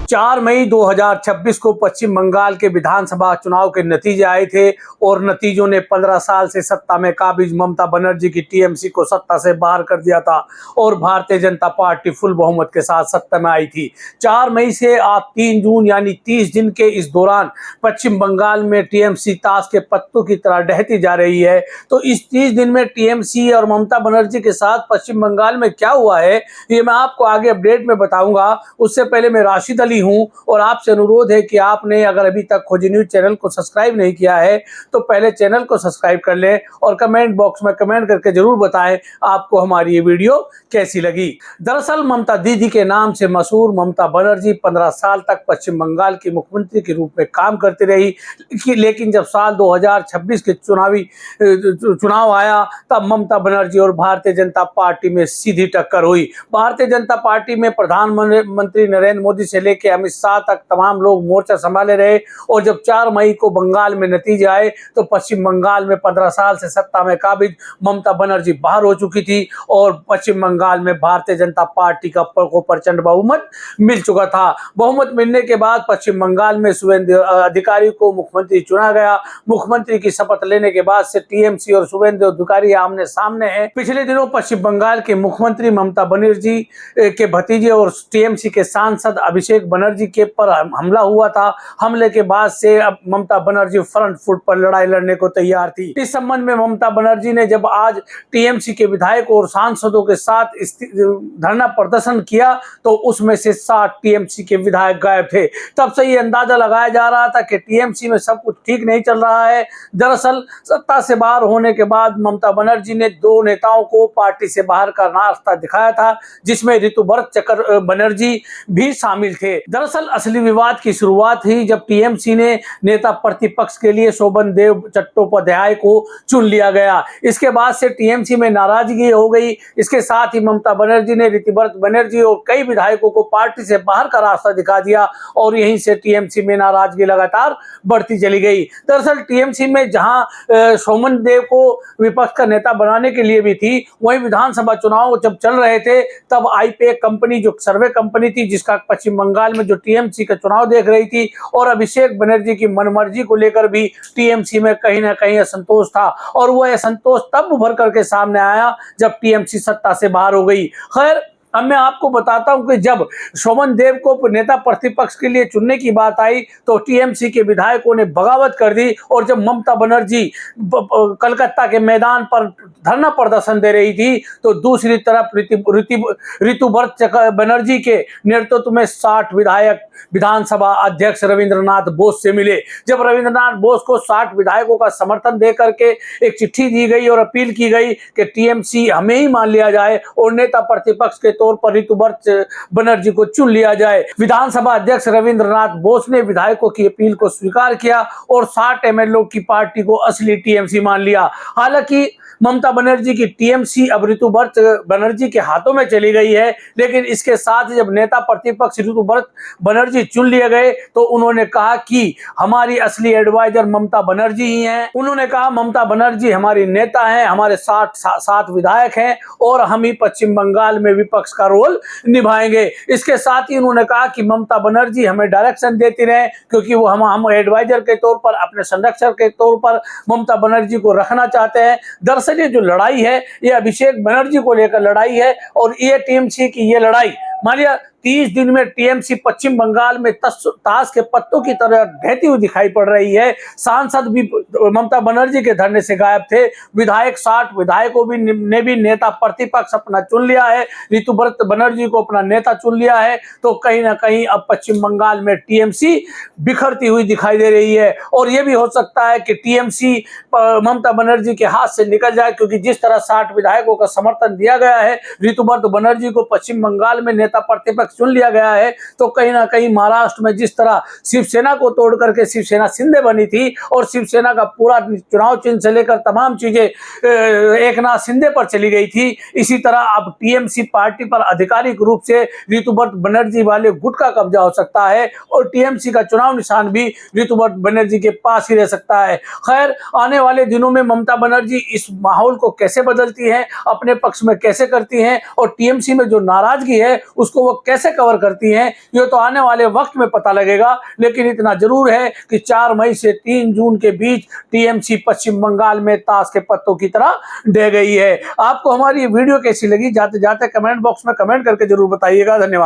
4 मई 2026 को पश्चिम बंगाल के विधानसभा चुनाव के नतीजे आए थे और नतीजों ने 15 साल से सत्ता में काबिज ममता बनर्जी की टीएमसी को सत्ता से बाहर कर दिया था और भारतीय जनता पार्टी फुल बहुमत के साथ सत्ता में आई थी। 4 मई से आज 3 जून यानी 30 दिन के इस दौरान पश्चिम बंगाल में टीएमसी ताश के पत्तों की तरह ढहती जा रही है। तो इस 30 दिन में टीएमसी और ममता बनर्जी के साथ पश्चिम बंगाल में क्या हुआ है ये मैं आपको आगे अपडेट में बताऊंगा। उससे पहले मैं राशिद अली हूं और आपसे अनुरोध है कि आपने अगर अभी तक खोजी न्यूज चैनल को सब्सक्राइब नहीं किया है तो पहले चैनल को सब्सक्राइब कर लें और कमेंट बॉक्स में कमेंट करके जरूर बताएं आपको हमारी ये वीडियो कैसी लगी। दरअसल ममता दीदी के नाम से मशहूर ममता बनर्जी 15 साल तक पश्चिम बंगाल की मुख्यमंत्री के रूप में काम करती रही, लेकिन जब साल 2026 के चुनाव आया तब ममता बनर्जी और भारतीय जनता पार्टी में सीधी टक्कर हुई। भारतीय जनता पार्टी में प्रधानमंत्री नरेंद्र मोदी से लेकर अमित शाह तक तमाम लोग मोर्चा संभाले रहे और जब 4 मई को बंगाल में नतीजे आए तो पश्चिम बंगाल में 15 साल से सत्ता में काबिज ममता बनर्जी बाहर हो चुकी थी और पश्चिम बंगाल में भारतीय जनता पार्टी को प्रचंड बहुमत मिल चुका था। बहुमत मिलने के बाद पश्चिम बंगाल में शुभेंदु अधिकारी को मुख्यमंत्री चुना गया। मुख्यमंत्री की शपथ लेने के बाद से टीएमसी और शुभेंदु अधिकारी आमने सामने हैं। पिछले दिनों पश्चिम बंगाल के मुख्यमंत्री ममता बनर्जी के भतीजे और टीएमसी के सांसद अभिषेक बनर्जी के पर हमला हुआ था। हमले के बाद से अब ममता बनर्जी फ्रंट फुट पर लड़ाई लड़ने को तैयार थी। इस संबंध में ममता बनर्जी ने जब आज टीएमसी के विधायकों और सांसदों के साथ धरना प्रदर्शन किया तो उसमें से 60 टीएमसी के विधायक गायब थे। तब से ये अंदाजा लगाया जा रहा था कि टीएमसी में सब कुछ ठीक नहीं चल रहा है। दरअसल सत्ता से बाहर होने के बाद ममता बनर्जी ने 2 नेताओं को पार्टी से बाहर का रास्ता दिखाया था, जिसमें ऋतुभर्त बनर्जी भी शामिल थे। दरअसल असली विवाद की शुरुआत हुई जब टीएमसी ने नेता प्रतिपक्ष के लिए शोभन देव चट्टोपाध्याय को चुन लिया गया। इसके बाद से टीएमसी में नाराजगी हो गई। इसके साथ ही ममता बनर्जी ने ऋतुभर्त बनर्जी और कई विधायकों को पार्टी से बाहर का रास्ता दिखा दिया और यहीं से टीएमसी में नाराजगी लगातार बढ़ती चली गई। दरअसल टीएमसी में जहां शोभन देव को विपक्ष का नेता बनाने के लिए भी थी, वहीं विधानसभा चुनाव जब चल रहे थे तब आईपीएक कंपनी जो सर्वे कंपनी थी जिसका पश्चिम बंगाल में जो टीएमसी का चुनाव देख रही थी और अभिषेक बनर्जी की मनमर्जी को लेकर भी टीएमसी में कहीं ना कहीं असंतोष था और वो असंतोष तब उभर करके सामने आया जब टीएमसी सत्ता से बाहर हो गई। खैर अब मैं आपको बताता हूं कि जब शोभन देव को नेता प्रतिपक्ष के लिए चुनने की बात आई तो टीएमसी के विधायकों ने बगावत कर दी और जब ममता बनर्जी कलकत्ता के मैदान पर धरना प्रदर्शन दे रही थी तो दूसरी तरफ ऋतुभर्त बनर्जी के नेतृत्व में 60 विधायक विधानसभा अध्यक्ष रविंद्रनाथ बोस से मिले। जब रविंद्रनाथ बोस को 60 विधायकों का समर्थन दे करके एक चिट्ठी दी गई और अपील की गई कि टीएमसी हमें ही मान लिया जाए और नेता प्रतिपक्ष के तौर पर ऋतुभर्त बनर्जी को चुन लिया जाए। विधानसभा अध्यक्ष रविंद्रनाथ बोस ने विधायकों की अपील को स्वीकार किया और 60 एमएलए की पार्टी को असली टीएमसी मान लिया। हालांकि ममता बनर्जी की टीएमसी अब ऋतुभर्त बनर्जी के हाथों में चली गई है, लेकिन इसके साथ जब नेता प्रतिपक्ष ऋतुभर्त बनर्जी चुन लिए गए तो उन्होंने कहा कि हमारी असली एडवाइजर ममता बनर्जी ही हैं। उन्होंने कहा ममता बनर्जी हमारी नेता हैं, हमारे 7 विधायक हैं और हम ही पश्चिम बंगाल में विपक्ष का रोल निभाएंगे। इसके साथ ही उन्होंने कहा कि ममता बनर्जी हमें डायरेक्शन देती रहे क्योंकि वो हम एडवाइजर के तौर पर अपने संरक्षक के तौर पर ममता बनर्जी को रखना चाहते हैं। दरअसल ये जो लड़ाई है ये अभिषेक बनर्जी को लेकर लड़ाई है और ये टीएमसी की ये लड़ाई मान लिया 30 दिन में टीएमसी पश्चिम बंगाल में ताश के पत्तों की तरह ढहती हुई दिखाई पड़ रही है। सांसद भी ममता बनर्जी के धरने से गायब थे। विधायक 60 विधायकों ने भी नेता प्रतिपक्ष अपना चुन लिया है, ऋतुभर्त बनर्जी को अपना नेता चुन लिया है। तो कहीं ना कहीं अब पश्चिम बंगाल में टीएमसी बिखरती हुई दिखाई दे रही है और यह भी हो सकता है कि टीएमसी ममता बनर्जी के हाथ से निकल जाए क्योंकि जिस तरह 60 विधायकों का समर्थन दिया गया है, ऋतुभर्त बनर्जी को पश्चिम बंगाल में नेता प्रतिपक्ष चुन लिया गया है, तो कहीं ना कहीं महाराष्ट्र में जिस तरह शिवसेना को तोड़ करके शिवसेना शिंदे बनी थी और शिवसेना का पूरा चुनाव चिन्ह से लेकर तमाम चीजें एकनाथ शिंदे पर चली गई थी, इसी तरह अब टीएमसी पार्टी पर आधिकारिक रूप से ऋतुभर्त बनर्जी वाले गुट का कब्जा हो सकता है और टीएमसी का चुनाव निशान भी ऋतुभर्त बनर्जी के पास ही रह सकता है। खैर आने वाले दिनों में ममता बनर्जी इस माहौल को कैसे बदलती हैं, अपने पक्ष में कैसे करती हैं और टीएमसी में जो नाराजगी है उसको वो कैसे कैसे कवर करती हैं ये तो आने वाले वक्त में पता लगेगा। लेकिन इतना जरूर है कि 4 मई से 3 जून के बीच टीएमसी पश्चिम बंगाल में ताश के पत्तों की तरह ढह गई है। आपको हमारी ये वीडियो कैसी लगी, जाते जाते कमेंट बॉक्स में कमेंट करके जरूर बताइएगा। धन्यवाद।